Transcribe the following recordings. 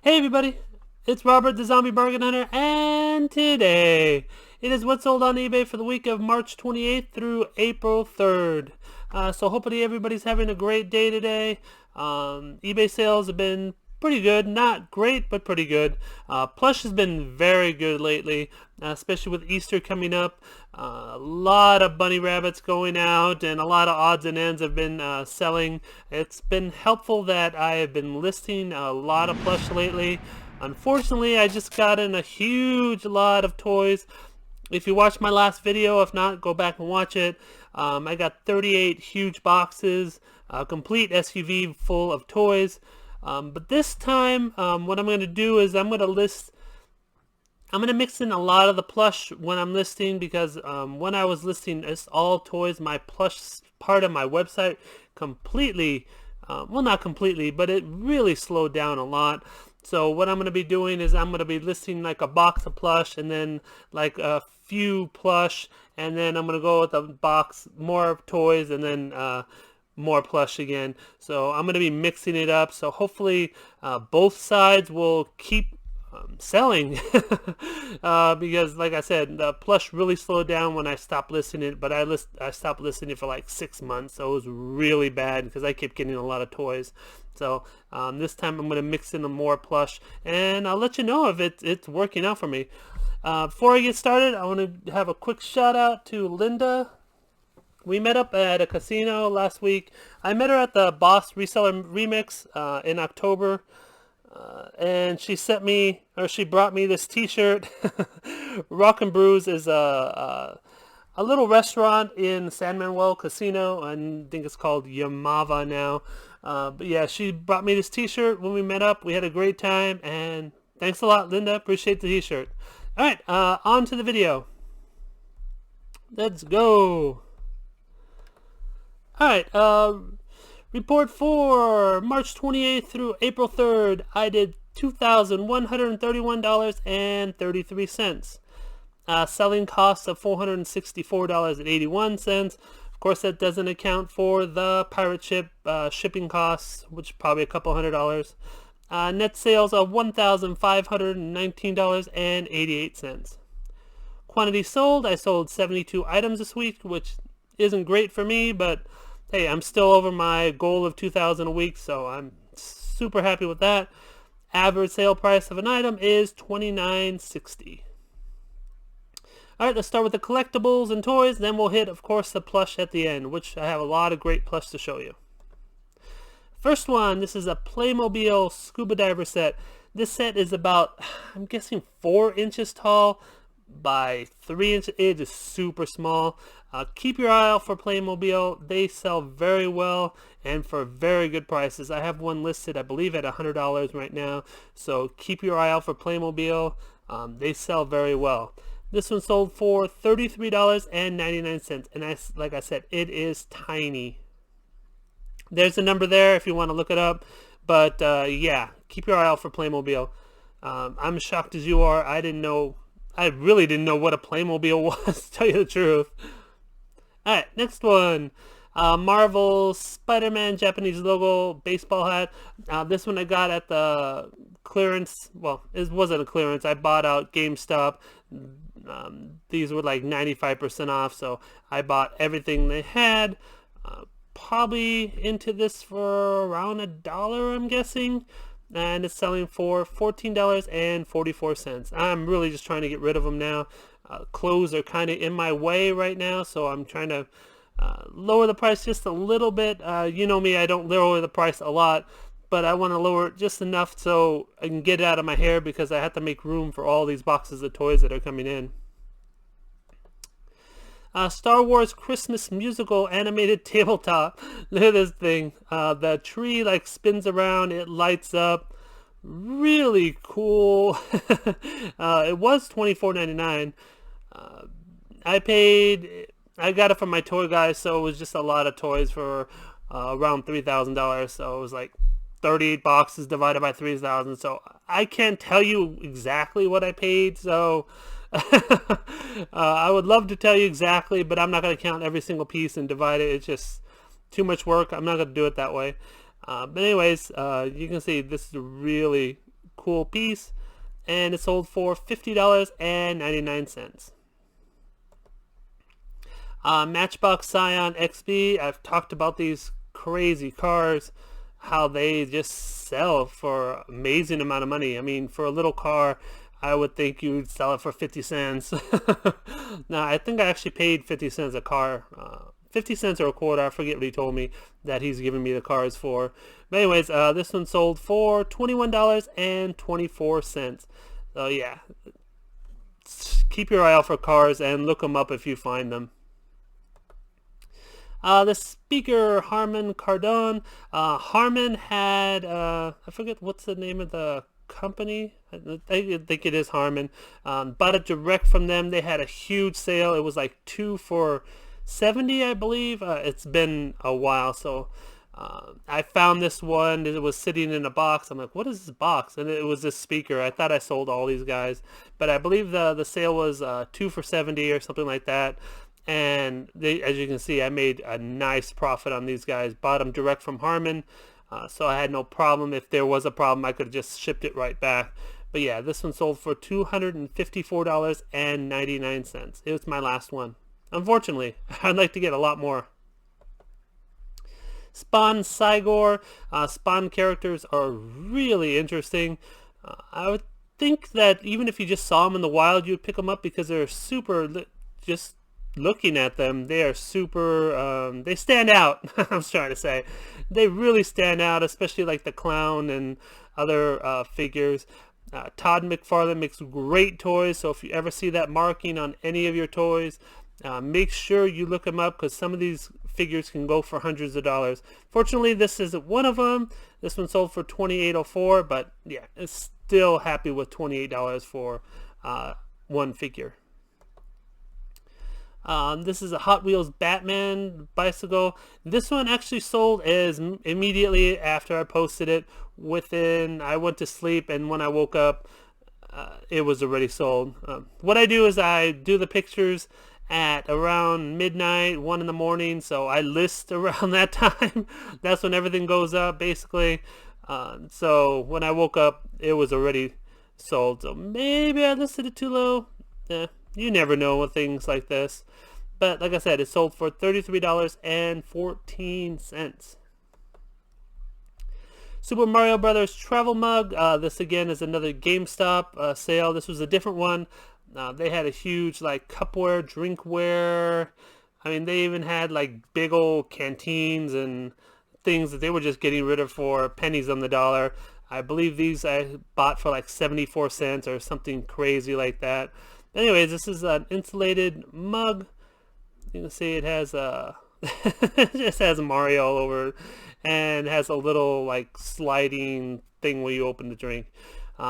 Hey everybody, it's Robert the Zombie Bargain Hunter, and today it is what's sold on eBay for the week of March 28th through April 3rd. So hopefully everybody's having a great day today. eBay sales have been pretty good, not great, but pretty good. Plush has been very good lately, especially with Easter coming up. A lot of bunny rabbits going out, and a lot of odds and ends have been selling. It's been helpful that I have been listing a lot of plush lately. Unfortunately, I just got in a huge lot of toys. If you watched my last video, if not, go back and watch it. I got 38 huge boxes, a complete SUV full of toys. But this time, what I'm going to do is I'm going to mix in a lot of the plush when I'm listing, because when I was listing it's all toys, my plush part of my website completely, well, not completely, but it really slowed down a lot. So what I'm going to be doing is I'm going to be listing like a box of plush, and then like a few plush, and then I'm going to go with a box more toys, and then more plush again. So I'm going to be mixing it up, so hopefully both sides will keep selling. Because like I said, the plush really slowed down when I stopped listing it, but I stopped listing it for like 6 months, so it was really bad because I kept getting a lot of toys. So this time I'm going to mix in more plush, and I'll let you know if it's working out for me. Before I get started, I want to have a quick shout out to Linda. We met up at a casino last week. I met her at the Boss Reseller Remix in October. And she brought me this t-shirt. Rock and Brews is a little restaurant in San Manuel Casino. I think it's called Yamava now. But yeah, she brought me this t-shirt when we met up. We had a great time, and thanks a lot, Linda. Appreciate the t-shirt. All right, on to the video. Let's go. All right, report for March 28th through April 3rd. I did $2,131.33. Selling costs of $464.81. Of course, that doesn't account for the pirate ship shipping costs, which is probably a couple $100. Net sales of $1,519.88. Quantity sold, I sold 72 items this week, which isn't great for me, but hey, I'm still over my goal of 2,000 a week, so I'm super happy with that. Average sale price of an item is $29.60. Alright, let's start with the collectibles and toys, then we'll hit, of course, the plush at the end, which I have a lot of great plush to show you. First one, this is a Playmobil scuba diver set. This set is about, I'm guessing, 4 inches tall by 3 inches. It is super small. Keep your eye out for Playmobil. They sell very well and for very good prices. I have one listed, I believe, at $100 right now. So keep your eye out for Playmobil. They sell very well. This one sold for $33.99, and like I said, it is tiny. There's a number there if you want to look it up. But yeah, keep your eye out for Playmobil. I'm shocked as you are. I really didn't know what a Playmobil was, to tell you the truth. Alright, next one. Marvel Spider-Man Japanese logo baseball hat. This one I got at the clearance. Well, it wasn't a clearance. I bought out GameStop. These were like 95% off, so I bought everything they had. Probably into this for around $1, I'm guessing. And it's selling for $14.44. I'm really just trying to get rid of them now. Clothes are kind of in my way right now, so I'm trying to lower the price just a little bit. You know me, I don't lower the price a lot, but I want to lower it just enough so I can get it out of my hair, because I have to make room for all these boxes of toys that are coming in. Star Wars Christmas musical animated tabletop. Look at this thing. The tree like spins around, it lights up. Really cool. It was $24.99. I got it from my toy guy, so it was just a lot of toys for around $3,000. So it was like 38 boxes divided by 3,000. So I can't tell you exactly what I paid. So I would love to tell you exactly, but I'm not going to count every single piece and divide it. It's just too much work. I'm not going to do it that way. But anyways, you can see this is a really cool piece, and it sold for $50.99. Matchbox Scion XP. I've talked about these crazy cars, how they just sell for amazing amount of money. I mean, for a little car, I would think you'd sell it for 50 cents. Now, I think I actually paid 50 cents a car. 50 cents or a quarter, I forget what he told me that he's giving me the cars for. But anyways, this one sold for $21.24. So yeah, keep your eye out for cars and look them up if you find them. The speaker, Harman Kardon. Harman had, I forget what's the name of the company. I think it is Harman. Bought it direct from them. They had a huge sale. It was like 2 for $70, I believe. It's been a while, so I found this one. It was sitting in a box. I'm like, what is this box? And it was this speaker. I thought I sold all these guys, but I believe the sale was 2 for $70 or something like that. And they, as you can see, I made a nice profit on these guys. Bought them direct from Harman, so I had no problem. If there was a problem, I could have just shipped it right back. But yeah, this one sold for $254.99. It was my last one. Unfortunately, I'd like to get a lot more. Spawn Cygor. Spawn characters are really interesting. I would think that even if you just saw them in the wild, you'd pick them up because they're super, just looking at them, they are super, they stand out. I was trying to say. They really stand out, especially like the clown and other figures. Todd McFarlane makes great toys, so if you ever see that marking on any of your toys, make sure you look them up because some of these figures can go for hundreds of dollars. Fortunately, this isn't one of them. This one sold for $28.04, but yeah, it's still happy with $28 for one figure. This is a Hot Wheels Batman bicycle. This one actually sold as immediately after I posted it. I went to sleep, and when I woke up, it was already sold. What I do is I do the pictures at around midnight, 1 in the morning, so I list around that time. That's when everything goes up, basically. So when I woke up, it was already sold. So maybe I listed it too low. You never know with things like this. But like I said, it sold for $33.14. Super Mario Brothers Travel Mug. This again is another GameStop sale. This was a different one. They had a huge like cupware, drinkware. I mean, they even had like big old canteens and things that they were just getting rid of for pennies on the dollar. I believe these I bought for like 74 cents or something crazy like that. Anyways, this is an insulated mug. You can see it has it just has Mario all over it, and has a little like sliding thing where you open the drink.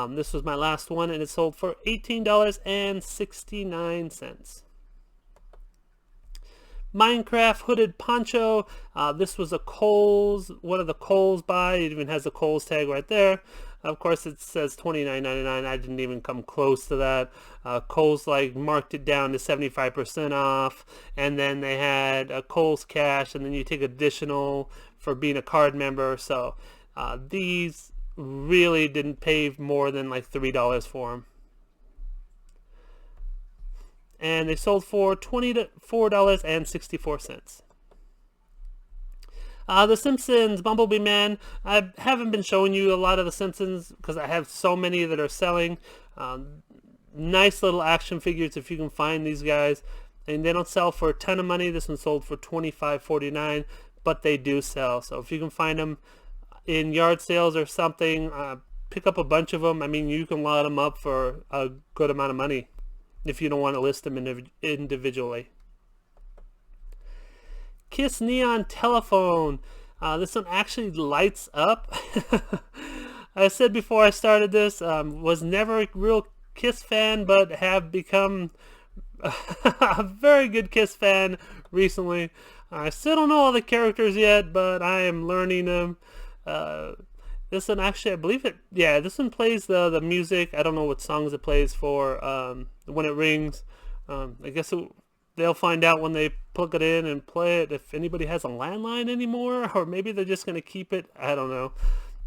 This was my last one, and it sold for $18.69. Minecraft hooded poncho. This was a Kohl's, one of the Kohl's buy. It even has a Kohl's tag right there. Of course, it says $29.99. I didn't even come close to that. Kohl's like marked it down to 75% off, and then they had a Kohl's cash, and then you take additional for being a card member. So these really didn't pay more than like $3 for them. And they sold for $24.64. The Simpsons Bumblebee Man. I haven't been showing you a lot of the Simpsons because I have so many that are selling. Nice little action figures if you can find these guys. And they don't sell for a ton of money. This one sold for $25.49, but they do sell. So if you can find them in yard sales or something, pick up a bunch of them. I mean, you can lot them up for a good amount of money if you don't want to list them individually. Kiss Neon Telephone. This one actually lights up. I said before I started this, was never a real Kiss fan, but have become a very good Kiss fan recently. I still don't know all the characters yet, but I am learning them. This one actually, I believe it, yeah, this one plays the music. I don't know what songs it plays for when it rings. I guess they'll find out when they plug it in and play it if anybody has a landline anymore, or maybe they're just going to keep it. I don't know.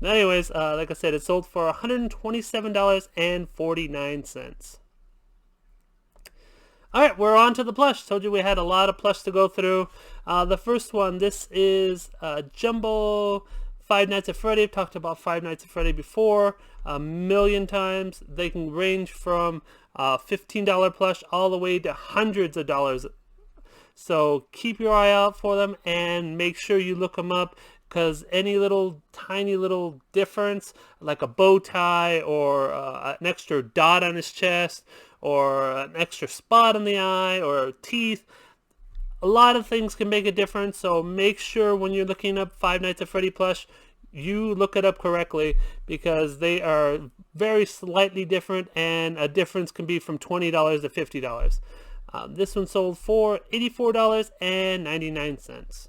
Anyways, like I said, it sold for $127.49. Alright, we're on to the plush. Told you we had a lot of plush to go through. The first one, this is Jumbo Five Nights at Freddy. I've talked about Five Nights at Freddy before a million times. They can range from $15 plush all the way to hundreds of dollars. So keep your eye out for them and make sure you look them up, because any little tiny little difference, like a bow tie or an extra dot on his chest or an extra spot on the eye or teeth, a lot of things can make a difference. So make sure when you're looking up Five Nights at Freddy plush, you look it up correctly, because they are very slightly different, and a difference can be from $20 to $50. This one sold for $84.99.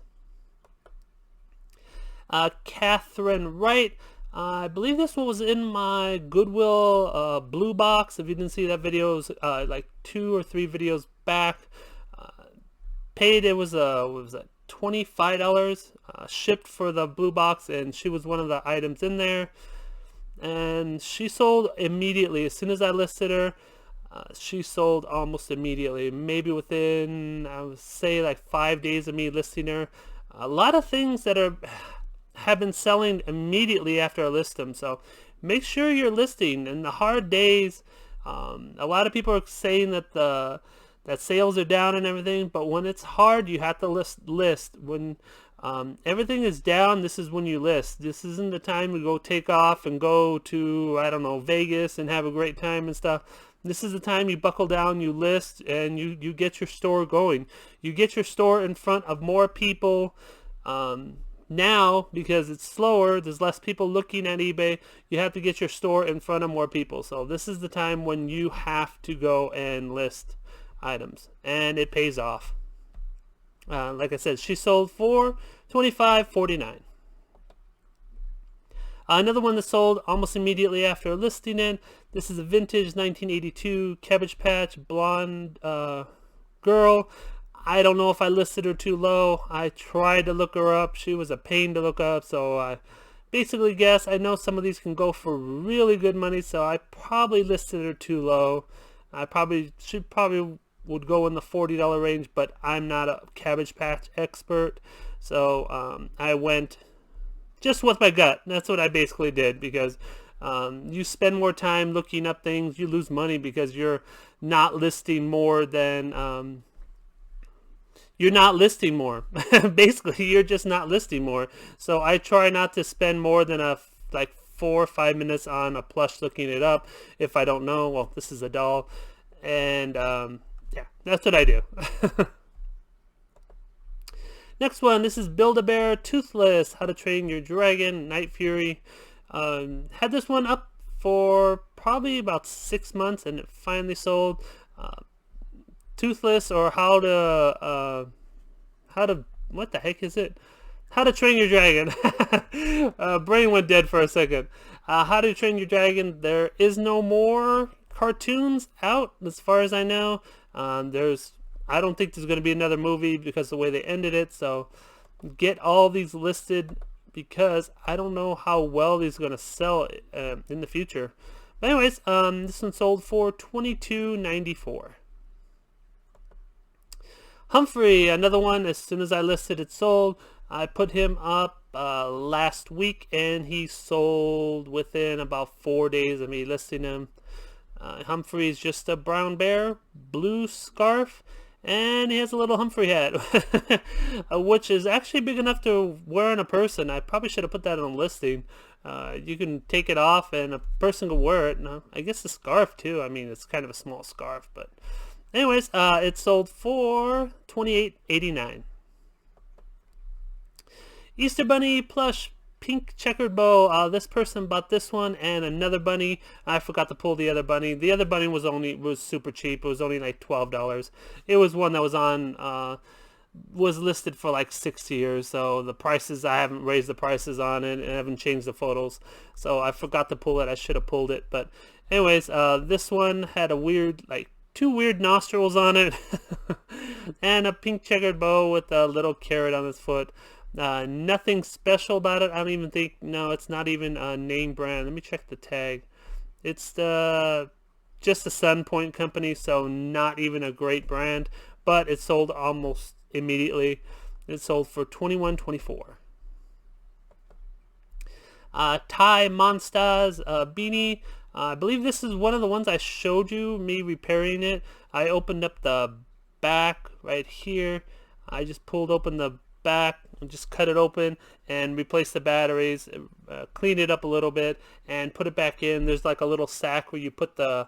Katherine Wright. I believe this one was in my Goodwill blue box. If you didn't see that video, it was like 2 or 3 videos back. Paid, it was what was that, $25 shipped for the blue box, and she was one of the items in there. And she sold immediately as soon as I listed her. She sold almost immediately, maybe within, I would say, like 5 days of me listing her. A lot of things that have been selling immediately after I list them, so make sure you're listing. In the hard days, a lot of people are saying that that sales are down and everything, but when it's hard, you have to list. When everything is down, this is when you list. This isn't the time to go take off and go to, I don't know, Vegas and have a great time and stuff. This is the time you buckle down, you list, and you get your store going. You get your store in front of more people. Now, because it's slower, there's less people looking at eBay, you have to get your store in front of more people. So this is the time when you have to go and list items, and it pays off. Like I said, she sold for $25.49. Another one that sold almost immediately after listing it. This is a vintage 1982 Cabbage Patch blonde girl. I don't know if I listed her too low. I tried to look her up. She was a pain to look up, so I basically guess. I know some of these can go for really good money, so I probably listed her too low. She probably would go in the $40 range, but I'm not a Cabbage Patch expert, so I went just with my gut. That's what I basically did, because you spend more time looking up things, you lose money because you're not listing more than you're not listing more. Basically, you're just not listing more. So I try not to spend more than like 4 or 5 minutes on a plush looking it up. If I don't know, well, this is a doll, and yeah, that's what I do. Next one, this is Build-A-Bear Toothless, How to Train Your Dragon, Night Fury. Had this one up for probably about 6 months, and it finally sold. Toothless, or how to, what the heck is it? How to Train Your Dragon. Brain went dead for a second. How to Train Your Dragon, there is no more cartoons out, as far as I know. I don't think there's going to be another movie because of the way they ended it, so get all these listed, because I don't know how well these are going to sell in the future. But anyways, this one sold for $22.94. Humphrey, another one, as soon as I listed it sold. I put him up last week, and he sold within about 4 days of me listing him. Humphrey is just a brown bear, blue scarf, and he has a little Humphrey hat, which is actually big enough to wear on a person. I probably should have put that on a listing. You can take it off and a person can wear it. No, I guess the scarf too. I mean, it's kind of a small scarf, but anyways, it sold for $28.89. Easter Bunny plush pink checkered bow. This person bought this one and another bunny. I forgot to pull the other bunny. The other bunny was super cheap. It was only like $12. It was one that was on was listed for like 6 years, so the prices, I haven't raised the prices on it and I haven't changed the photos, so I forgot to pull it. I should have pulled it, but anyways, this one had a weird, like 2 weird nostrils on it and a pink checkered bow with a little carrot on his foot. Nothing special about it. I don't even think, no, it's not even a name brand. Let me check the tag. It's just a Sun Point company, so not even a great brand, but it sold almost immediately. It sold for $21.24. Thai Monsters beanie. I believe this is one of the ones I showed you, me repairing it. I opened up the back right here. I just pulled open the back and just cut it open and replace the batteries, clean it up a little bit and put it back in. There's like a little sack where you put the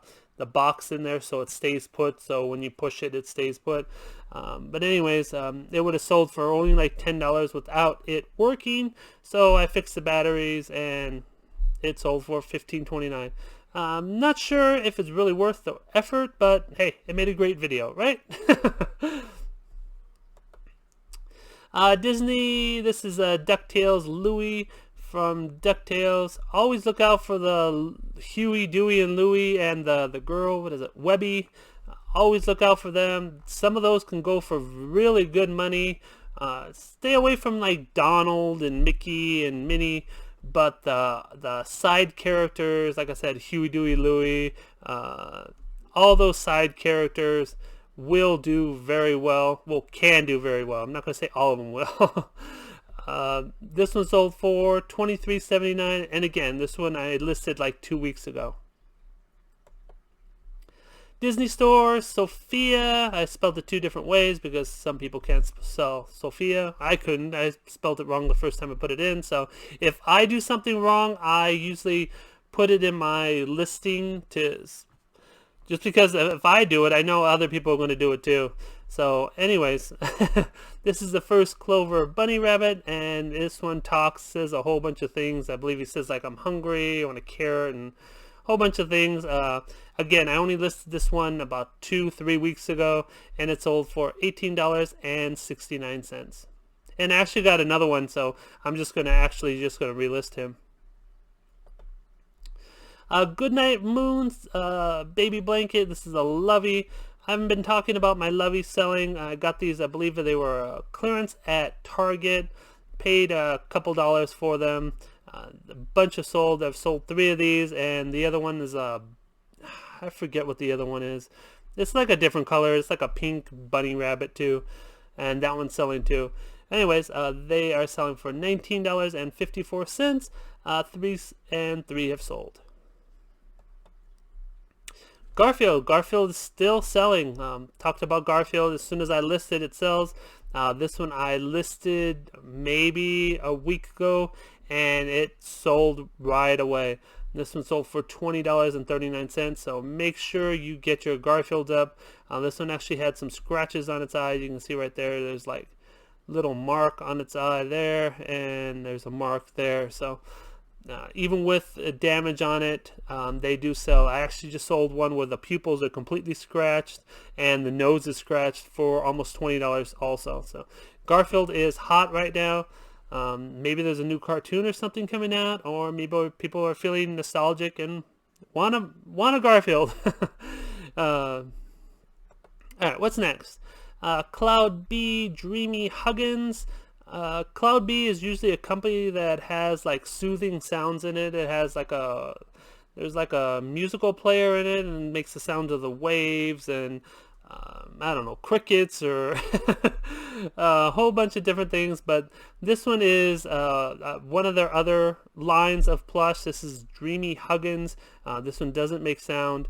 box in there so it stays put, so when you push it, it stays put. But anyways, it would have sold for only like $10 without it working, so I fixed the batteries and it sold for $15.29. I'm not sure if it's really worth the effort, but hey, it made a great video, right? Disney, this is DuckTales Louie from DuckTales. Always look out for the Huey, Dewey, and Louie and the girl, what is it, Webby. Always look out for them. Some of those can go for really good money. Stay away from like Donald and Mickey and Minnie, but the side characters, like I said, Huey, Dewey, Louie, all those side characters will do very well. Well, can do very well. I'm not going to say all of them will. This one sold for $23.79, and again, this one I listed like 2 weeks ago. Disney Store, Sophia. I spelled it 2 different ways because some people can't spell Sophia. I couldn't. I spelled it wrong the first time I put it in. So if I do something wrong, I usually put it in my listing to, just because if I do it, I know other people are going to do it too. So anyways, this is the first Clover Bunny Rabbit, and this one says a whole bunch of things. I believe he says like, I'm hungry, I want a carrot, and a whole bunch of things. Again, I only listed this one about 2-3 weeks ago, and it sold for $18.69. And I actually got another one, so I'm just gonna relist him. Goodnight Moons baby blanket. This is a Lovey. I haven't been talking about my Lovey selling. I got these, I believe that they were clearance at Target. Paid a couple dollars for them. A bunch of sold. I've sold 3 of these, and the other one is I forget what the other one is. It's like a different color. It's like a pink bunny rabbit too, and that one's selling too. Anyways, they are selling for $19.54. 3 have sold. Garfield is still selling. Talked about Garfield. As soon as I listed, it sells. This one I listed maybe a week ago, and it sold right away. This one sold for $20.39, so make sure you get your Garfield up. This one actually had some scratches on its eye. You can see right there, there's like little mark on its eye there, and there's a mark there. So even with damage on it, they do sell. I actually just sold one where the pupils are completely scratched and the nose is scratched for almost $20 also. So Garfield is hot right now. Maybe there's a new cartoon or something coming out, or maybe people are feeling nostalgic and want a Garfield. All right, what's next? Cloud Bee Dreamy Huggins. Cloud Bee is usually a company that has like soothing sounds in it. It has like there's like a musical player in it and makes the sound of the waves and I don't know, crickets or a whole bunch of different things. But this one is one of their other lines of plush. This is Dreamy Huggins. This one doesn't make sound,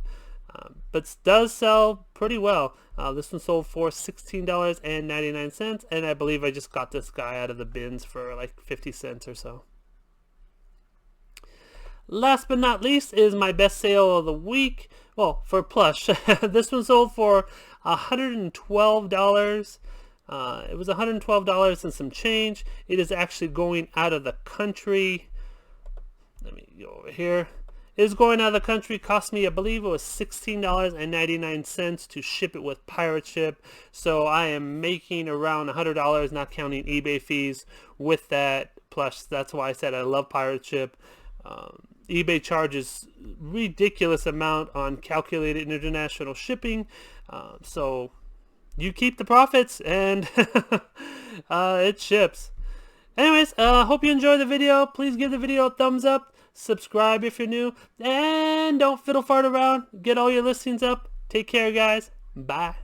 but does sell pretty well. This one sold for $16.99, and I believe I just got this guy out of the bins for like 50 cents or so. Last but not least is my best sale of the week. Well, for plush. This one sold for $112. It was $112 and some change. It is actually going out of the country. Let me go over here. It is going out of the country. Cost me, I believe it was $16.99 to ship it with pirate ship. So I am making around $100, not counting eBay fees, with that plush. That's why I said I love pirate ship. eBay charges ridiculous amount on calculated international shipping, so you keep the profits and it ships. Anyways, hope you enjoy the video. Please give the video a thumbs up. Subscribe if you're new. And don't fiddle fart around. Get all your listings up. Take care, guys. Bye.